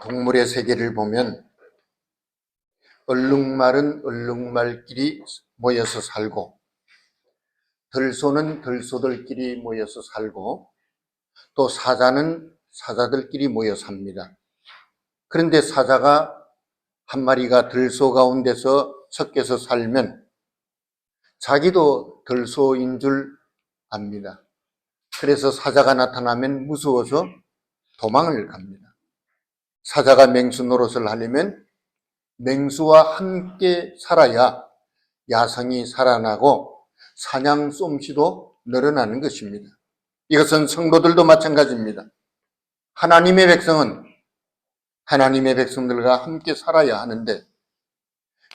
동물의 세계를 보면 얼룩말은 얼룩말끼리 모여서 살고, 들소는 들소들끼리 모여서 살고, 또 사자는 사자들끼리 모여 삽니다. 그런데 사자가 한 마리가 들소 가운데서 섞여서 살면 자기도 들소인 줄 압니다. 그래서 사자가 나타나면 무서워서 도망을 갑니다. 사자가 맹수 노릇을 하려면 맹수와 함께 살아야 야성이 살아나고 사냥 솜씨도 늘어나는 것입니다. 이것은 성도들도 마찬가지입니다. 하나님의 백성은 하나님의 백성들과 함께 살아야 하는데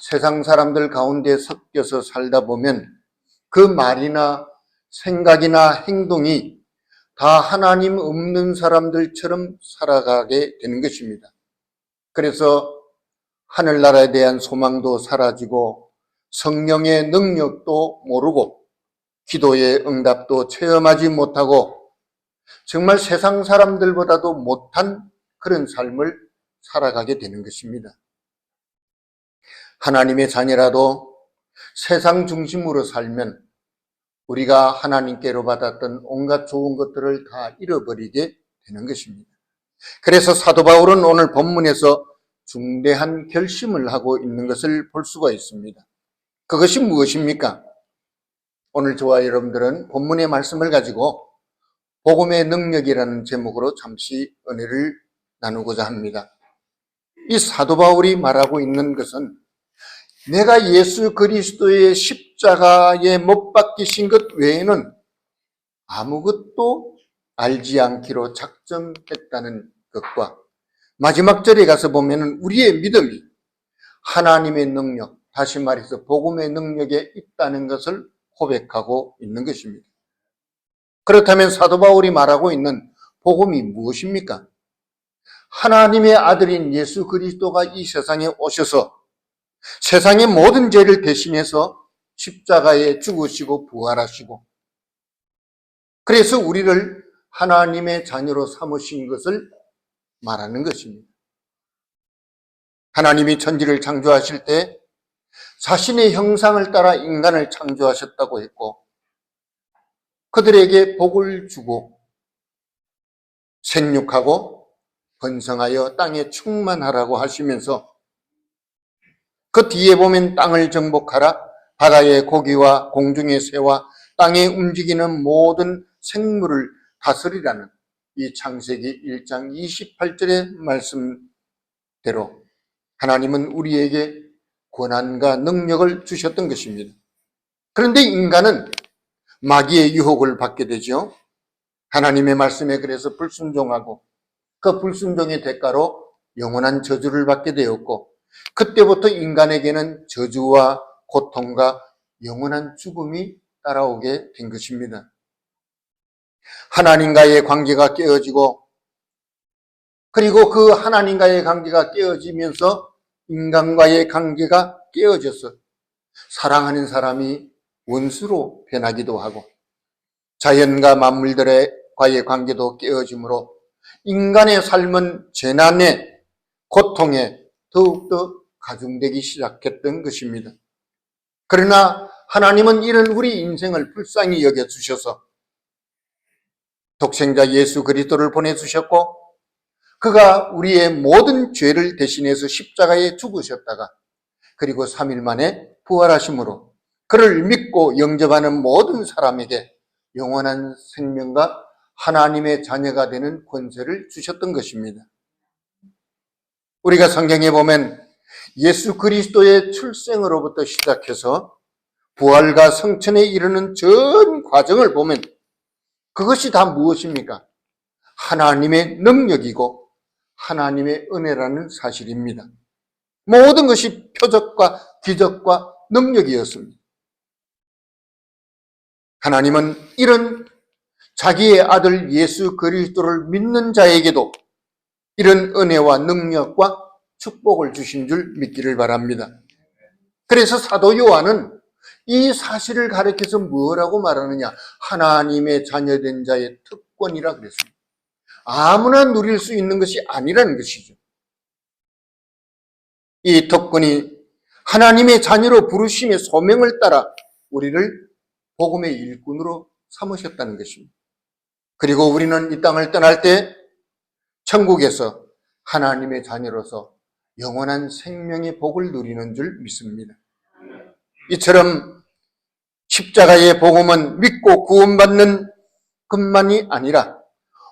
세상 사람들 가운데 섞여서 살다 보면 그 말이나 생각이나 행동이 다 하나님 없는 사람들처럼 살아가게 되는 것입니다. 그래서 하늘나라에 대한 소망도 사라지고 성령의 능력도 모르고 기도의 응답도 체험하지 못하고 정말 세상 사람들보다도 못한 그런 삶을 살아가게 되는 것입니다. 하나님의 자녀라도 세상 중심으로 살면 우리가 하나님께로 받았던 온갖 좋은 것들을 다 잃어버리게 되는 것입니다. 그래서 사도 바울은 오늘 본문에서 중대한 결심을 하고 있는 것을 볼 수가 있습니다. 그것이 무엇입니까? 오늘 저와 여러분들은 본문의 말씀을 가지고 복음의 능력이라는 제목으로 잠시 은혜를 나누고자 합니다. 이 사도 바울이 말하고 있는 것은 내가 예수 그리스도의 십자가에 못 박히신 것 외에는 아무것도 알지 않기로 작정했다는 것과 마지막 절에 가서 보면 우리의 믿음이 하나님의 능력, 다시 말해서 복음의 능력에 있다는 것을 고백하고 있는 것입니다. 그렇다면 사도 바울이 말하고 있는 복음이 무엇입니까? 하나님의 아들인 예수 그리스도가 이 세상에 오셔서 세상의 모든 죄를 대신해서 십자가에 죽으시고 부활하시고 그래서 우리를 하나님의 자녀로 삼으신 것을 말하는 것입니다. 하나님이 천지를 창조하실 때 자신의 형상을 따라 인간을 창조하셨다고 했고 그들에게 복을 주고 생육하고 번성하여 땅에 충만하라고 하시면서 그 뒤에 보면 땅을 정복하라, 바다의 고기와 공중의 새와 땅에 움직이는 모든 생물을 다스리라는 이 창세기 1장 28절의 말씀대로 하나님은 우리에게 권한과 능력을 주셨던 것입니다. 그런데 인간은 마귀의 유혹을 받게 되죠. 하나님의 말씀에 그래서 불순종하고 그 불순종의 대가로 영원한 저주를 받게 되었고 그때부터 인간에게는 저주와 고통과 영원한 죽음이 따라오게 된 것입니다. 하나님과의 관계가 깨어지고 그리고 그 하나님과의 관계가 깨어지면서 인간과의 관계가 깨어져서 사랑하는 사람이 원수로 변하기도 하고 자연과 만물들과의 관계도 깨어지므로 인간의 삶은 재난에 고통에 더욱더 가중되기 시작했던 것입니다. 그러나 하나님은 이런 우리 인생을 불쌍히 여겨주셔서 독생자 예수 그리스도를 보내주셨고 그가 우리의 모든 죄를 대신해서 십자가에 죽으셨다가 그리고 3일 만에 부활하심으로 그를 믿고 영접하는 모든 사람에게 영원한 생명과 하나님의 자녀가 되는 권세를 주셨던 것입니다. 우리가 성경에 보면 예수 그리스도의 출생으로부터 시작해서 부활과 성천에 이르는 전 과정을 보면 그것이 다 무엇입니까? 하나님의 능력이고 하나님의 은혜라는 사실입니다. 모든 것이 표적과 기적과 능력이었습니다. 하나님은 이런 자기의 아들 예수 그리스도를 믿는 자에게도 이런 은혜와 능력과 축복을 주신 줄 믿기를 바랍니다. 그래서 사도 요한은 이 사실을 가리켜서 뭐라고 말하느냐? 하나님의 자녀된 자의 특권이라 그랬습니다. 아무나 누릴 수 있는 것이 아니라는 것이죠. 이 특권이 하나님의 자녀로 부르심의 소명을 따라 우리를 복음의 일꾼으로 삼으셨다는 것입니다. 그리고 우리는 이 땅을 떠날 때 천국에서 하나님의 자녀로서 영원한 생명의 복을 누리는 줄 믿습니다. 이처럼 십자가의 복음은 믿고 구원받는 것만이 아니라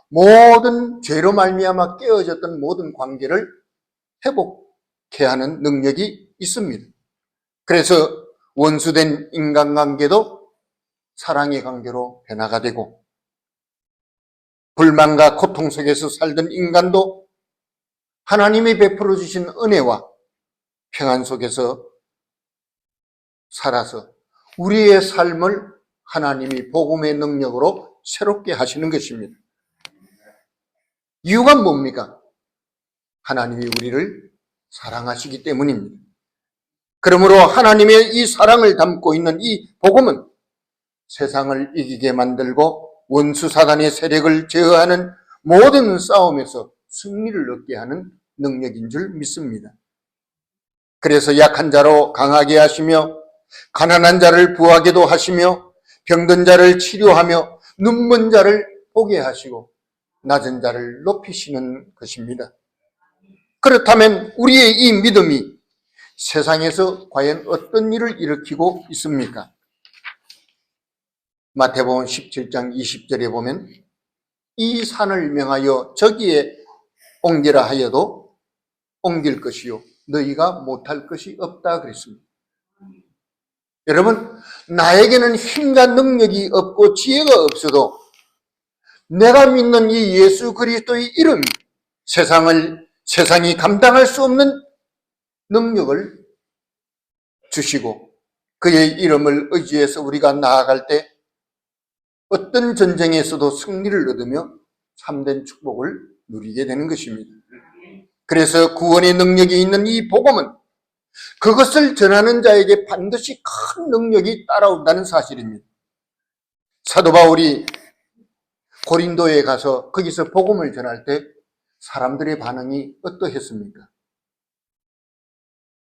모든 죄로 말미암아 깨어졌던 모든 관계를 회복케 하는 능력이 있습니다. 그래서 원수된 인간관계도 사랑의 관계로 변화가 되고, 불만과 고통 속에서 살던 인간도 하나님이 베풀어 주신 은혜와 평안 속에서 살아서 우리의 삶을 하나님이 복음의 능력으로 새롭게 하시는 것입니다. 이유가 뭡니까? 하나님이 우리를 사랑하시기 때문입니다. 그러므로 하나님의 이 사랑을 담고 있는 이 복음은 세상을 이기게 만들고 원수 사단의 세력을 제어하는 모든 싸움에서 승리를 얻게 하는 능력인 줄 믿습니다. 그래서 약한 자로 강하게 하시며, 가난한 자를 부하게도 하시며, 병든 자를 치료하며, 눈먼 자를 보게 하시고, 낮은 자를 높이시는 것입니다. 그렇다면 우리의 이 믿음이 세상에서 과연 어떤 일을 일으키고 있습니까? 마태복음 17장 20절에 보면 이 산을 명하여 저기에 옮기라 하여도 옮길 것이요 너희가 못할 것이 없다 그랬습니다. 여러분, 나에게는 힘과 능력이 없고 지혜가 없어도 내가 믿는 이 예수 그리스도의 이름이 세상이 감당할 수 없는 능력을 주시고 그의 이름을 의지해서 우리가 나아갈 때 어떤 전쟁에서도 승리를 얻으며 참된 축복을 누리게 되는 것입니다. 그래서 구원의 능력이 있는 이 복음은 그것을 전하는 자에게 반드시 큰 능력이 따라온다는 사실입니다. 사도 바울이 고린도에 가서 거기서 복음을 전할 때 사람들의 반응이 어떠했습니까?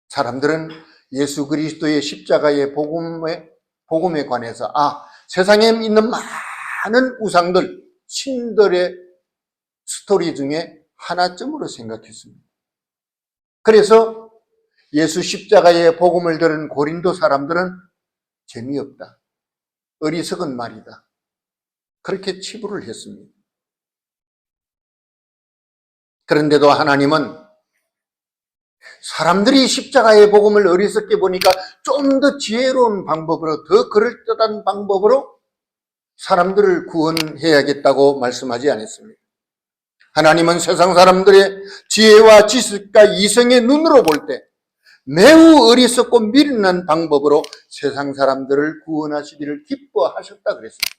사람들은 예수 그리스도의 십자가의 복음에 관해서 세상에 있는 많은 우상들, 신들의 스토리 중에 하나쯤으로 생각했습니다. 그래서 예수 십자가의 복음을 들은 고린도 사람들은 재미없다, 어리석은 말이다, 그렇게 치부를 했습니다. 그런데도 하나님은 사람들이 십자가의 복음을 어리석게 보니까 좀 더 지혜로운 방법으로, 더 그럴듯한 방법으로 사람들을 구원해야겠다고 말씀하지 않았습니다. 하나님은 세상 사람들의 지혜와 지식과 이성의 눈으로 볼 때 매우 어리석고 미련한 방법으로 세상 사람들을 구원하시기를 기뻐하셨다 그랬습니다.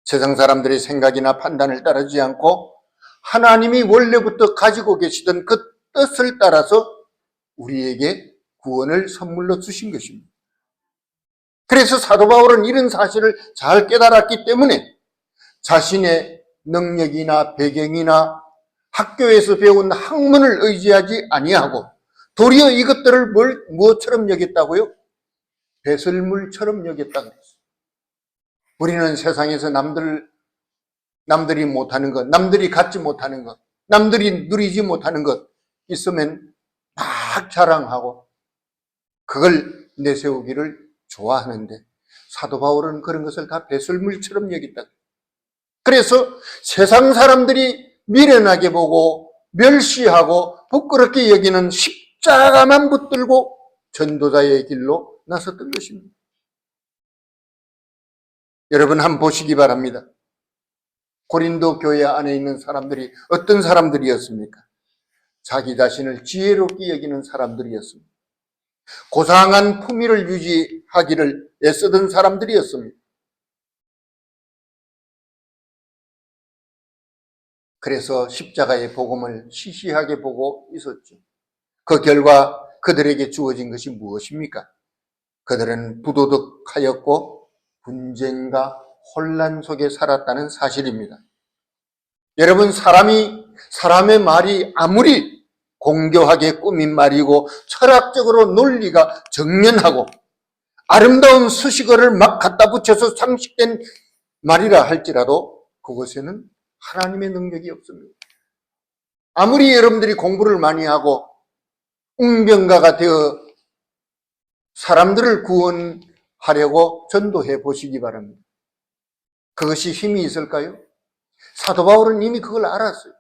세상 사람들의 생각이나 판단을 따르지 않고 하나님이 원래부터 가지고 계시던 그 뜻을 따라서 우리에게 구원을 선물로 주신 것입니다. 그래서 사도 바울은 이런 사실을 잘 깨달았기 때문에 자신의 능력이나 배경이나 학교에서 배운 학문을 의지하지 아니하고 도리어 이것들을 무엇처럼 여겼다고요? 배설물처럼 여겼다고 그랬어요. 우리는 세상에서 남들이 못하는 것, 남들이 갖지 못하는 것, 남들이 누리지 못하는 것 있으면 막 자랑하고 그걸 내세우기를 좋아하는데 사도 바울은 그런 것을 다 배설물처럼 여겼다. 그래서 세상 사람들이 미련하게 보고 멸시하고 부끄럽게 여기는 십자가만 붙들고 전도자의 길로 나섰던 것입니다. 여러분 한번 보시기 바랍니다. 고린도 교회 안에 있는 사람들이 어떤 사람들이었습니까? 자기 자신을 지혜롭게 여기는 사람들이었습니다. 고상한 품위를 유지하기를 애쓰던 사람들이었습니다. 그래서 십자가의 복음을 시시하게 보고 있었죠. 그 결과 그들에게 주어진 것이 무엇입니까? 그들은 부도덕하였고 분쟁과 혼란 속에 살았다는 사실입니다. 여러분, 사람의 말이 아무리 공교하게 꾸민 말이고 철학적으로 논리가 정연하고 아름다운 수식어를 막 갖다 붙여서 상식된 말이라 할지라도 그것에는 하나님의 능력이 없습니다. 아무리 여러분들이 공부를 많이 하고 웅변가가 되어 사람들을 구원하려고 전도해 보시기 바랍니다. 그것이 힘이 있을까요? 사도 바울은 이미 그걸 알았어요.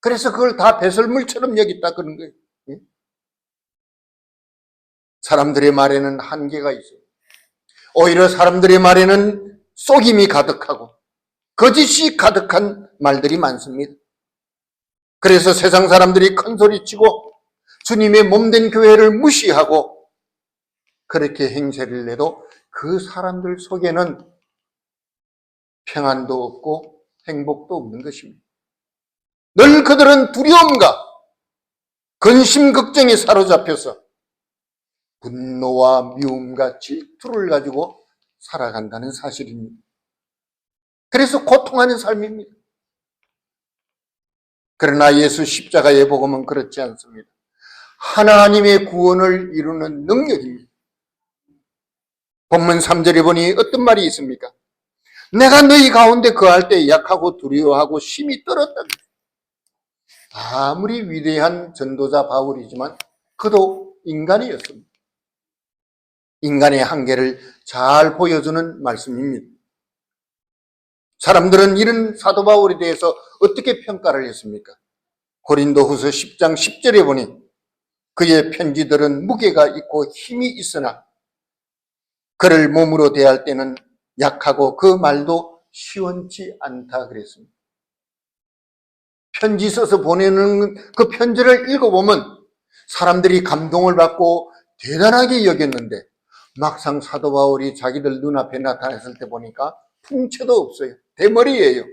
그래서 그걸 다 배설물처럼 여겼다 그런 거예요. 사람들의 말에는 한계가 있어요. 오히려 사람들의 말에는 속임이 가득하고 거짓이 가득한 말들이 많습니다. 그래서 세상 사람들이 큰 소리치고 주님의 몸된 교회를 무시하고 그렇게 행세를 내도 그 사람들 속에는 평안도 없고 행복도 없는 것입니다. 늘 그들은 두려움과 근심 걱정에 사로잡혀서 분노와 미움과 질투를 가지고 살아간다는 사실입니다. 그래서 고통하는 삶입니다. 그러나 예수 십자가의 복음은 그렇지 않습니다. 하나님의 구원을 이루는 능력입니다. 본문 3절에 보니 어떤 말이 있습니까? 내가 너희 가운데 거할 때 약하고 두려워하고 심히 떨었다. 아무리 위대한 전도자 바울이지만 그도 인간이었습니다. 인간의 한계를 잘 보여주는 말씀입니다. 사람들은 이런 사도 바울에 대해서 어떻게 평가를 했습니까? 고린도후서 10장 10절에 보니 그의 편지들은 무게가 있고 힘이 있으나 그를 몸으로 대할 때는 약하고 그 말도 시원치 않다 그랬습니다. 편지 써서 보내는 그 편지를 읽어보면 사람들이 감동을 받고 대단하게 여겼는데 막상 사도 바울이 자기들 눈앞에 나타났을 때 보니까 풍채도 없어요. 대머리예요.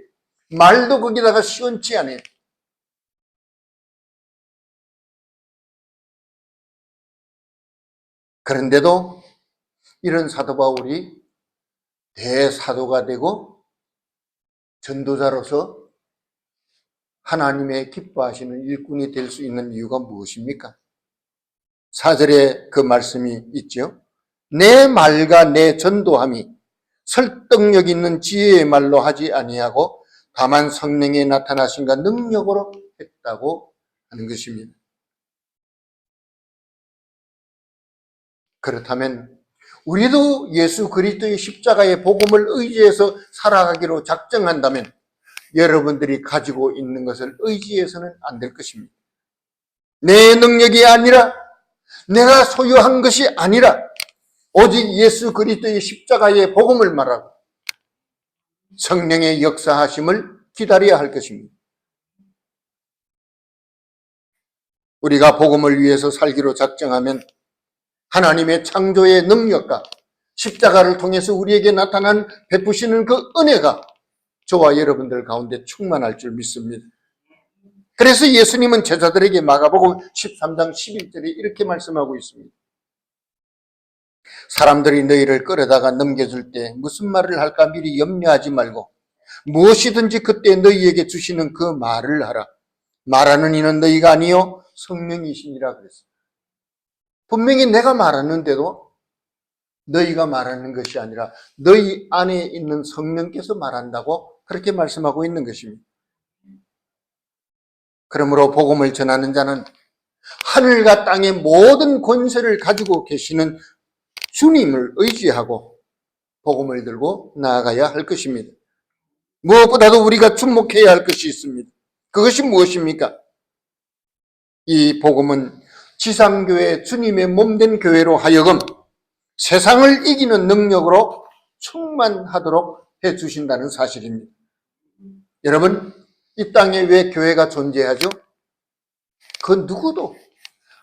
말도 거기다가 시원치 않아요. 그런데도 이런 사도 바울이 대사도가 되고 전도자로서 하나님의 기뻐하시는 일꾼이 될 수 있는 이유가 무엇입니까? 4절에 그 말씀이 있죠. 내 말과 내 전도함이 설득력 있는 지혜의 말로 하지 아니하고 다만 성령의 나타나심과 능력으로 했다고 하는 것입니다. 그렇다면 우리도 예수 그리스도의 십자가의 복음을 의지해서 살아가기로 작정한다면 여러분들이 가지고 있는 것을 의지해서는 안 될 것입니다. 내 능력이 아니라 내가 소유한 것이 아니라 오직 예수 그리스도의 십자가의 복음을 말하고 성령의 역사하심을 기다려야 할 것입니다. 우리가 복음을 위해서 살기로 작정하면 하나님의 창조의 능력과 십자가를 통해서 우리에게 나타난 베푸시는 그 은혜가 저와 여러분들 가운데 충만할 줄 믿습니다. 그래서 예수님은 제자들에게 마가복음 13장 11절에 이렇게 말씀하고 있습니다. 사람들이 너희를 끌어다가 넘겨줄 때 무슨 말을 할까 미리 염려하지 말고 무엇이든지 그때 너희에게 주시는 그 말을 하라. 말하는 이는 너희가 아니요 성령이시니라 그랬습니다. 분명히 내가 말하는데도 너희가 말하는 것이 아니라 너희 안에 있는 성령께서 말한다고 그렇게 말씀하고 있는 것입니다. 그러므로 복음을 전하는 자는 하늘과 땅의 모든 권세를 가지고 계시는 주님을 의지하고 복음을 들고 나아가야 할 것입니다. 무엇보다도 우리가 주목해야 할 것이 있습니다. 그것이 무엇입니까? 이 복음은 지상교회 주님의 몸된 교회로 하여금 세상을 이기는 능력으로 충만하도록 해주신다는 사실입니다. 여러분, 이 땅에 왜 교회가 존재하죠? 그 누구도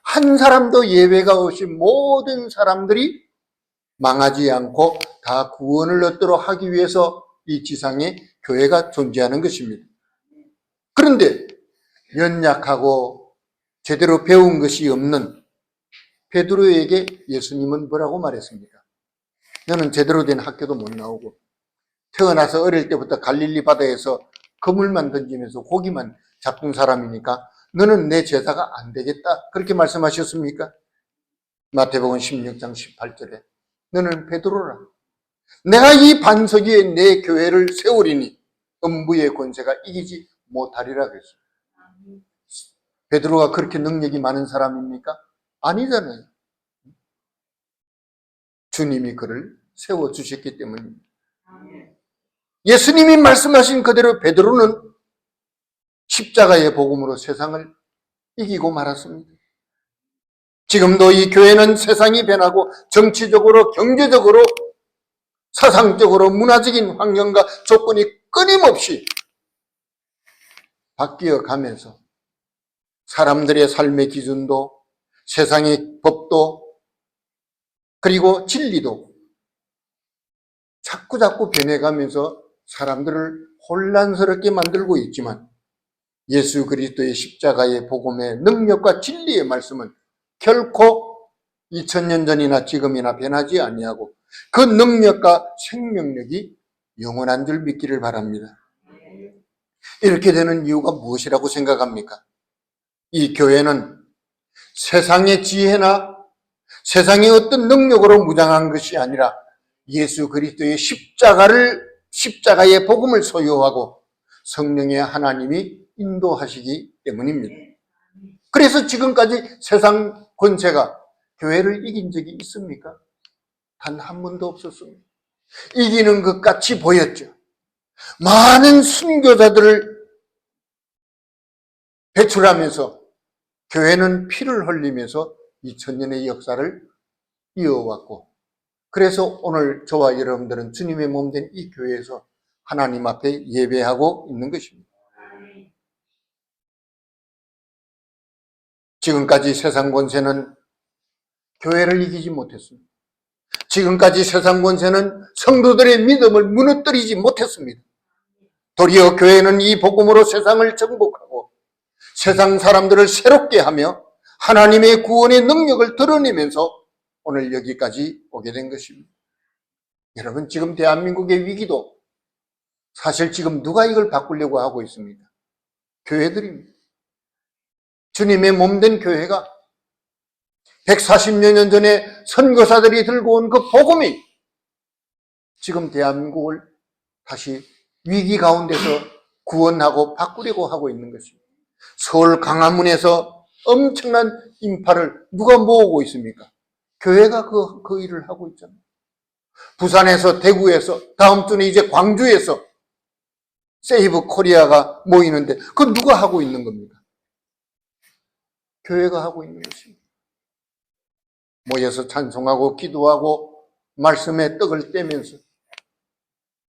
한 사람도 예외가 없이 모든 사람들이 망하지 않고 다 구원을 얻도록 하기 위해서 이 지상에 교회가 존재하는 것입니다. 그런데 연약하고 제대로 배운 것이 없는 베드로에게 예수님은 뭐라고 말했습니까? 너는 제대로 된 학교도 못 나오고 태어나서 어릴 때부터 갈릴리 바다에서 그물만 던지면서 고기만 잡던 사람이니까 너는 내 제자가 안 되겠다. 그렇게 말씀하셨습니까? 마태복음 16장 18절에 너는 베드로라. 내가 이 반석 위에 내 교회를 세우리니 음부의 권세가 이기지 못하리라 그랬어요. 베드로가 그렇게 능력이 많은 사람입니까? 아니잖아요. 주님이 그를 세워주셨기 때문입니다. 예수님이 말씀하신 그대로 베드로는 십자가의 복음으로 세상을 이기고 말았습니다. 지금도 이 교회는 세상이 변하고 정치적으로, 경제적으로, 사상적으로, 문화적인 환경과 조건이 끊임없이 바뀌어 가면서 사람들의 삶의 기준도, 세상의 법도, 그리고 진리도 자꾸 변해가면서 사람들을 혼란스럽게 만들고 있지만 예수 그리스도의 십자가의 복음의 능력과 진리의 말씀은 결코 2000년 전이나 지금이나 변하지 아니하고 그 능력과 생명력이 영원한 줄 믿기를 바랍니다. 이렇게 되는 이유가 무엇이라고 생각합니까? 이 교회는 세상의 지혜나 세상의 어떤 능력으로 무장한 것이 아니라 예수 그리스도의 십자가의 복음을 소유하고 성령의 하나님이 인도하시기 때문입니다. 그래서 지금까지 세상 권세가 교회를 이긴 적이 있습니까? 단 한 번도 없었습니다. 이기는 것 같이 보였죠. 많은 순교자들을 배출하면서 교회는 피를 흘리면서 2000년의 역사를 이어왔고, 그래서 오늘 저와 여러분들은 주님의 몸 된 이 교회에서 하나님 앞에 예배하고 있는 것입니다. 지금까지 세상 권세는 교회를 이기지 못했습니다. 지금까지 세상 권세는 성도들의 믿음을 무너뜨리지 못했습니다. 도리어 교회는 이 복음으로 세상을 정복하고 세상 사람들을 새롭게 하며 하나님의 구원의 능력을 드러내면서 오늘 여기까지 오게 된 것입니다. 여러분, 지금 대한민국의 위기도 사실 지금 누가 이걸 바꾸려고 하고 있습니까? 교회들입니다. 주님의 몸된 교회가 140여 년 전에 선교사들이 들고 온 그 복음이 지금 대한민국을 다시 위기 가운데서 구원하고 바꾸려고 하고 있는 것입니다. 서울 광화문에서 엄청난 인파를 누가 모으고 있습니까? 교회가 그 일을 하고 있잖아요. 부산에서, 대구에서, 다음 주는 이제 광주에서 세이브 코리아가 모이는데 그건 누가 하고 있는 겁니까? 교회가 하고 있는 것입니다. 모여서 찬송하고 기도하고 말씀의 떡을 떼면서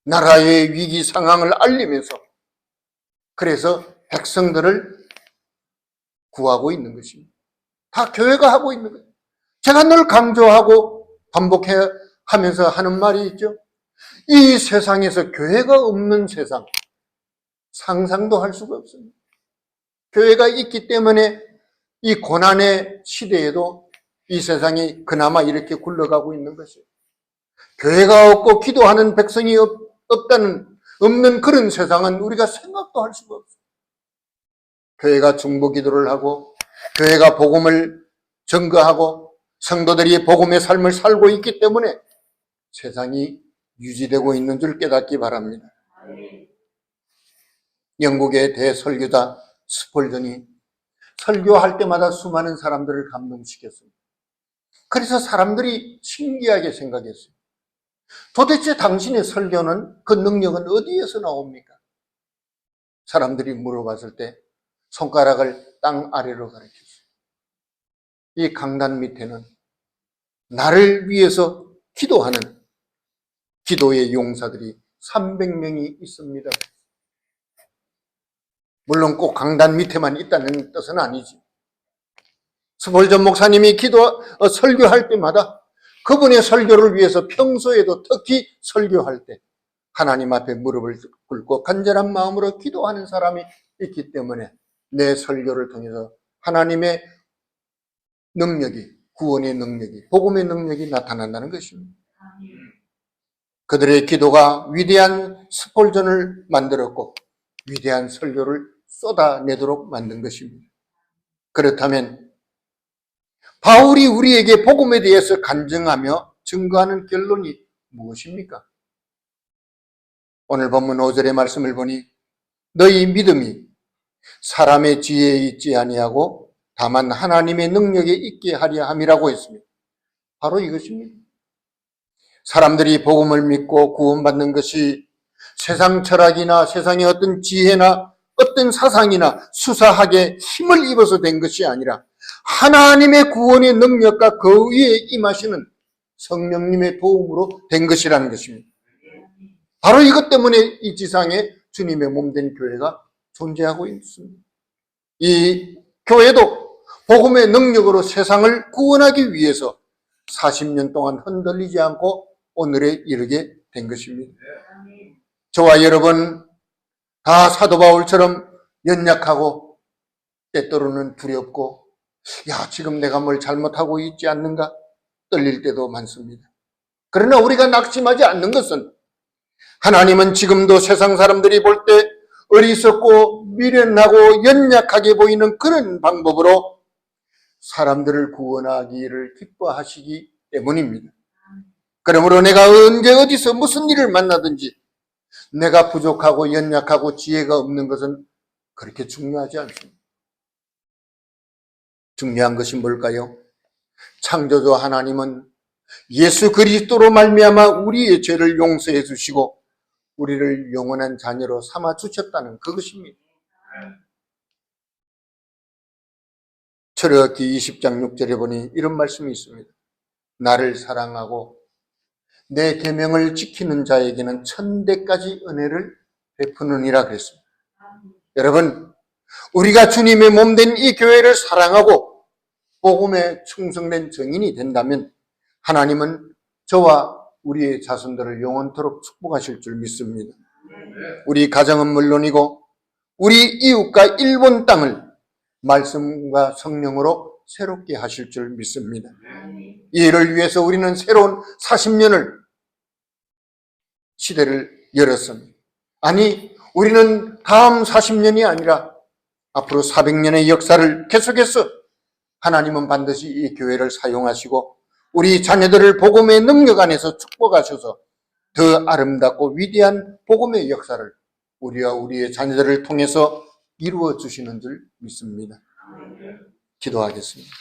나라의 위기 상황을 알리면서 그래서 백성들을 구하고 있는 것입니다. 다 교회가 하고 있는 거예요. 제가 늘 강조하고 반복해 하면서 하는 말이 있죠. 이 세상에서 교회가 없는 세상 상상도 할 수가 없습니다. 교회가 있기 때문에 이 고난의 시대에도 이 세상이 그나마 이렇게 굴러가고 있는 것이에요. 교회가 없고 기도하는 백성이 없는 그런 세상은 우리가 생각도 할 수가 없어요. 교회가 중보 기도를 하고 교회가 복음을 전거하고 성도들이 복음의 삶을 살고 있기 때문에 세상이 유지되고 있는 줄 깨닫기 바랍니다. 영국의 대설교자 스폴전이 설교할 때마다 수많은 사람들을 감동시켰습니다. 그래서 사람들이 신기하게 생각했어요. 도대체 당신의 설교는 그 능력은 어디에서 나옵니까? 사람들이 물어봤을 때 손가락을 땅 아래로 가리켰어요. 이 강단 밑에는 나를 위해서 기도하는 기도의 용사들이 300명이 있습니다. 물론 꼭 강단 밑에만 있다는 뜻은 아니지. 스폴전 목사님이 설교할 때마다 그분의 설교를 위해서 평소에도 특히 설교할 때 하나님 앞에 무릎을 꿇고 간절한 마음으로 기도하는 사람이 있기 때문에 내 설교를 통해서 하나님의 능력이, 구원의 능력이, 복음의 능력이 나타난다는 것입니다. 그들의 기도가 위대한 스폴전을 만들었고 위대한 설교를 쏟아내도록 만든 것입니다. 그렇다면 바울이 우리에게 복음에 대해서 간증하며 증거하는 결론이 무엇입니까? 오늘 본문 5절의 말씀을 보니 너희 믿음이 사람의 지혜에 있지 아니하고 다만 하나님의 능력에 있게 하려 함이라고 했습니다. 바로 이것입니다. 사람들이 복음을 믿고 구원받는 것이 세상 철학이나 세상의 어떤 지혜나 어떤 사상이나 수사학에 힘을 입어서 된 것이 아니라 하나님의 구원의 능력과 그 위에 임하시는 성령님의 도움으로 된 것이라는 것입니다. 바로 이것 때문에 이 지상에 주님의 몸된 교회가 존재하고 있습니다. 이 교회도 복음의 능력으로 세상을 구원하기 위해서 40년 동안 흔들리지 않고 오늘에 이르게 된 것입니다. 저와 여러분 다 사도 바울처럼 연약하고 때때로는 두렵고 지금 내가 뭘 잘못하고 있지 않는가 떨릴 때도 많습니다. 그러나 우리가 낙심하지 않는 것은 하나님은 지금도 세상 사람들이 볼 때 어리석고 미련하고 연약하게 보이는 그런 방법으로 사람들을 구원하기를 기뻐하시기 때문입니다. 그러므로 내가 언제 어디서 무슨 일을 만나든지 내가 부족하고 연약하고 지혜가 없는 것은 그렇게 중요하지 않습니다. 중요한 것이 뭘까요? 창조주 하나님은 예수 그리스도로 말미암아 우리의 죄를 용서해 주시고 우리를 영원한 자녀로 삼아 주셨다는 그것입니다. 출애굽기 20장 6절에 보니 이런 말씀이 있습니다. 나를 사랑하고 내 계명을 지키는 자에게는 천대까지 은혜를 베푸느니라 그랬습니다. 여러분, 우리가 주님의 몸된 이 교회를 사랑하고 복음에 충성된 증인이 된다면 하나님은 저와 우리의 자손들을 영원토록 축복하실 줄 믿습니다. 우리 가정은 물론이고 우리 이웃과 일본 땅을 말씀과 성령으로 새롭게 하실 줄 믿습니다. 이 일을 위해서 우리는 새로운 40년을 시대를 열었습니다. 아니, 우리는 다음 40년이 아니라 앞으로 400년의 역사를 계속해서 하나님은 반드시 이 교회를 사용하시고 우리 자녀들을 복음의 능력 안에서 축복하셔서 더 아름답고 위대한 복음의 역사를 우리와 우리의 자녀들을 통해서 이루어 주시는 줄 믿습니다. 기도하겠습니다.